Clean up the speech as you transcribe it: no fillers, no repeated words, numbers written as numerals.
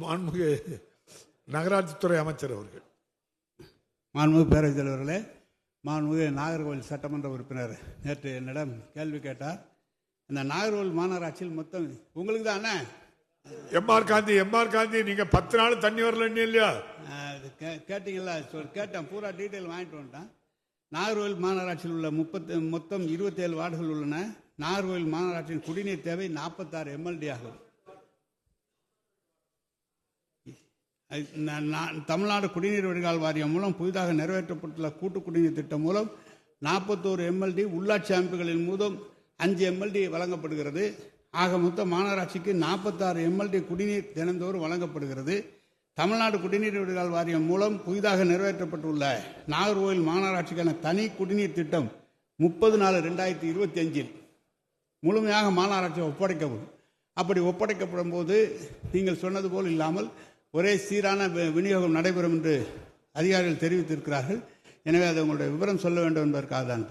மாண்புமிகு நகராட்சித்துறை அமைச்சர் அவர்கள். மாண்புமிகு பேரவைத் தலைவர்களே, மாண்புமிகு நாகர்கோவில் சட்டமன்ற உறுப்பினர் நேற்று என்னிடம் கேள்வி கேட்டார். இந்த நாகர்கோவில் மாநகராட்சியில் மொத்தம் உங்களுக்கு தானே எம்ஆர் காந்தி நீங்க 10 நாள் தண்ணி வரல இல்லையா கேட்டீங்களா? கேட்டேன், பூரா டீட்டெயில் வாங்கிட்டு வந்துட்டேன். நாகர்கோவில் மாநகராட்சியில் உள்ள மொத்தம் 27 வார்டுகள் உள்ளன. நாகர்கோவில் மாநகராட்சியின் குடிநீர் தேவை 46 MLD ஆகும். தமிழ்நாடு குடிநீர் வடிகால் வாரியம் மூலம் புதிதாக நிறைவேற்றப்பட்டுள்ள கூட்டு குடிநீர் திட்டம் மூலம் 41 MLD, உள்ளாட்சி அமைப்புகளின் மூலம் 5 MLD வழங்கப்படுகிறது. ஆக மொத்தம் மாநகராட்சிக்கு 46 MLD குடிநீர் தினந்தோறும் வழங்கப்படுகிறது. தமிழ்நாடு குடிநீர் வடிகால் வாரியம் மூலம் புதிதாக நிறைவேற்றப்பட்டுள்ள நாகர்கோவில் மாநகராட்சிக்கான தனி குடிநீர் திட்டம் 30/4/2025 முழுமையாக மாநகராட்சி ஒப்படைக்கப்படும். அப்படி ஒப்படைக்கப்படும் போது நீங்கள் சொன்னது போல் இல்லாமல் ஒரே சீரான விநியோகம் நடைபெறும் என்று அதிகாரிகள் தெரிவித்திருக்கிறார்கள். எனவே அதை உங்களுடைய விவரம் சொல்ல வேண்டும் என்பதற்காக தான்